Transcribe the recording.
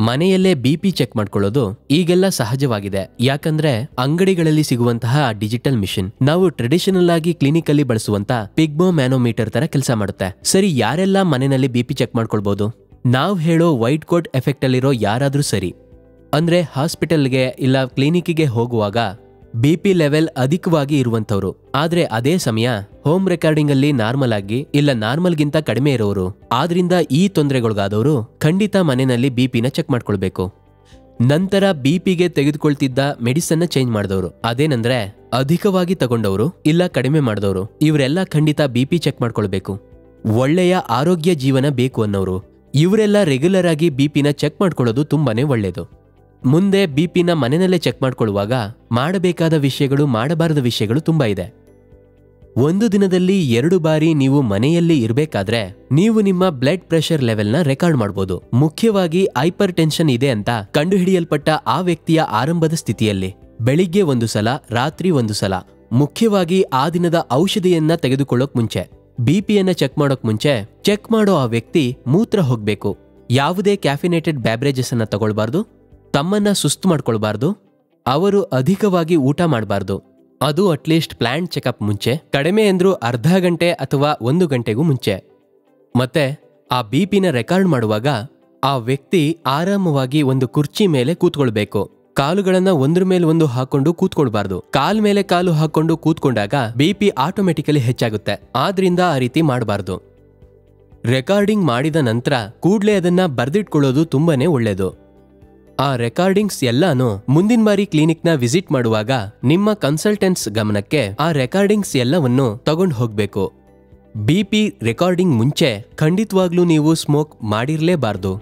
ಮನೆಯಲ್ಲೇ BP check ಮಾಡ್ಕೊಳ್ಳೋದು ಈಗೆಲ್ಲ ಸಹಜವಾಗಿದೆ. ಯಾಕಂದ್ರೆ ಅಂಗಡಿಗಳಲ್ಲಿ ಸಿಗುವಂತಹ ಡಿಜಿಟಲ್ ಮಿಷಿನ್ ನಾವು ಟ್ರೆಡಿಷನಲ್ ಆಗಿ ಕ್ಲಿನಿಕ್ ಅಲ್ಲಿ ಬಳಸುವಂತ ಪಿಗ್ಮೋ ಮ್ಯಾನೋಮೀಟರ್ ತರ ಕೆಲಸ ಮಾಡುತ್ತೆ. ಸರಿ, ಯಾರೆಲ್ಲ ಮನೆಯಲ್ಲಿ ಬಿಪಿ ಚೆಕ್ ಮಾಡ್ಕೊಳ್ಬಹುದು? ನಾವು ಹೇಳೋ ವೈಟ್ ಕೋಟ್ ಎಫೆಕ್ಟ್ ಅಲ್ಲಿರೋ ಯಾರಾದ್ರೂ ಸರಿ. ಅಂದ್ರೆ ಹಾಸ್ಪಿಟಲ್ಗೆ ಇಲ್ಲ ಕ್ಲಿನಿಕ್ಗೆ ಹೋಗುವಾಗ ಬಿಪಿ ಲೆವೆಲ್ ಅಧಿಕವಾಗಿ ಇರುವಂತವ್ರು, ಆದ್ರೆ ಅದೇ ಸಮಯ ಹೋಮ್ ರೆಕಾರ್ಡಿಂಗ್ ಅಲ್ಲಿ ನಾರ್ಮಲ್ ಆಗಿ ಇಲ್ಲ ನಾರ್ಮಲ್ಗಿಂತ ಕಡಿಮೆ ಇರೋರು, ಆದ್ರಿಂದ ಈ ತೊಂದರೆಗೊಳಗಾದವರು ಖಂಡಿತ ಮನೆಯಲ್ಲಿ ಬಿಪಿನ ಚೆಕ್ ಮಾಡ್ಕೊಳ್ಬೇಕು. ನಂತರ ಬಿಪಿಗೆ ತೆಗೆದುಕೊಳ್ತಿದ್ದ ಮೆಡಿಸನ್ ಚೇಂಜ್ ಮಾಡಿದವರು, ಅದೇನಂದ್ರೆ ಅಧಿಕವಾಗಿ ತಗೊಂಡವರು ಇಲ್ಲ ಕಡಿಮೆ ಮಾಡಿದವರು, ಇವರೆಲ್ಲ ಖಂಡಿತ ಬಿಪಿ ಚೆಕ್ ಮಾಡ್ಕೊಳ್ಬೇಕು. ಒಳ್ಳೆಯ ಆರೋಗ್ಯ ಜೀವನ ಬೇಕು ಅನ್ನೋರು ಇವರೆಲ್ಲ ರೆಗ್ಯುಲರ್ ಆಗಿ ಬಿಪಿನ ಚೆಕ್ ಮಾಡ್ಕೊಳ್ಳೋದು ತುಂಬಾನೇ ಒಳ್ಳೇದು. ಮುಂದೆ ಬಿಪಿನ ಮನೆಯಲ್ಲೇ ಚೆಕ್ ಮಾಡ್ಕೊಳ್ಳುವಾಗ ಮಾಡಬೇಕಾದ ವಿಷಯಗಳು, ಮಾಡಬಾರದ ವಿಷಯಗಳು ತುಂಬಾ ಇದೆ. ಒಂದು ದಿನದಲ್ಲಿ 2 ಬಾರಿ ನೀವು ಮನೆಯಲ್ಲಿ ಇರಬೇಕಾದ್ರೆ ನೀವು ನಿಮ್ಮ ಬ್ಲಡ್ ಪ್ರೆಷರ್ ಲೆವೆಲ್ನ ರೆಕಾರ್ಡ್ ಮಾಡಬಹುದು. ಮುಖ್ಯವಾಗಿ ಹೈಪರ್ ಟೆನ್ಷನ್ ಇದೆ ಅಂತ ಕಂಡುಹಿಡಿಯಲ್ಪಟ್ಟ ಆ ವ್ಯಕ್ತಿಯ ಆರಂಭದ ಸ್ಥಿತಿಯಲ್ಲಿ ಬೆಳಿಗ್ಗೆ 1 ಸಲ, ರಾತ್ರಿ 1 ಸಲ, ಮುಖ್ಯವಾಗಿ ಆ ದಿನದ ಔಷಧಿಯನ್ನ ತೆಗೆದುಕೊಳ್ಳೋಕ್ ಮುಂಚೆ, ಬಿಪಿಯನ್ನ ಚೆಕ್ ಮಾಡೋಕ್ ಮುಂಚೆ ಚೆಕ್ ಮಾಡೋ ಆ ವ್ಯಕ್ತಿ ಮೂತ್ರ ಹೋಗ್ಬೇಕು. ಯಾವುದೇ ಕ್ಯಾಫಿನೇಟೆಡ್ ಬ್ಯಾಬ್ರೇಜಸ್ ಅನ್ನ ತಗೊಳ್ಬಾರ್ದು, ತಮ್ಮನ್ನ ಸುಸ್ತು ಮಾಡ್ಕೊಳ್ಬಾರ್ದು, ಅವರು ಅಧಿಕವಾಗಿ ಊಟ ಮಾಡಬಾರ್ದು. ಅದು ಅಟ್ಲೀಸ್ಟ್ ಪ್ಲಾನ್ ಚೆಕಪ್ ಮುಂಚೆ, ಕಡಿಮೆ ಎಂದ್ರೂ ಅರ್ಧ ಗಂಟೆ ಅಥವಾ 1 ಗಂಟೆಗೂ ಮುಂಚೆ. ಮತ್ತೆ ಆ ಬಿಪಿನ ರೆಕಾರ್ಡ್ ಮಾಡುವಾಗ ಆ ವ್ಯಕ್ತಿ ಆರಾಮವಾಗಿ ಒಂದು ಕುರ್ಚಿ ಮೇಲೆ ಕೂತ್ಕೊಳ್ಬೇಕು. ಕಾಲುಗಳನ್ನ ಒಂದ್ರ ಮೇಲೆ ಒಂದು ಹಾಕೊಂಡು ಕೂತ್ಕೊಳ್ಬಾರ್ದು. ಕಾಲ್ ಮೇಲೆ ಕಾಲು ಹಾಕೊಂಡು ಕೂತ್ಕೊಂಡಾಗ ಬಿಪಿ ಆಟೋಮೆಟಿಕಲಿ ಹೆಚ್ಚಾಗುತ್ತೆ. ಆದ್ರಿಂದ ಆ ರೀತಿ ಮಾಡಬಾರ್ದು. ರೆಕಾರ್ಡಿಂಗ್ ಮಾಡಿದ ನಂತರ ಕೂಡ್ಲೇ ಅದನ್ನ ಬರ್ದಿಟ್ಕೊಳ್ಳೋದು ತುಂಬಾನೇ ಒಳ್ಳೇದು. ಆ ರೆಕಾರ್ಡಿಂಗ್ಸ್ ಎಲ್ಲಾನು ಮುಂದಿನ ಬಾರಿ ಕ್ಲಿನಿಕ್ನ ವಿಸಿಟ್ ಮಾಡುವಾಗ ನಿಮ್ಮ ಕನ್ಸಲ್ಟೆಂಟ್ಸ್ ಗಮನಕ್ಕೆ ಆ ರೆಕಾರ್ಡಿಂಗ್ಸ್ ಎಲ್ಲವನ್ನು ತಗೊಂಡು ಹೋಗ್ಬೇಕು. ಬಿಪಿ ರೆಕಾರ್ಡಿಂಗ್ ಮುಂಚೆ ಖಂಡಿತವಾಗ್ಲೂ ನೀವು ಸ್ಮೋಕ್ ಮಾಡಿರ್ಲೇಬಾರ್ದು.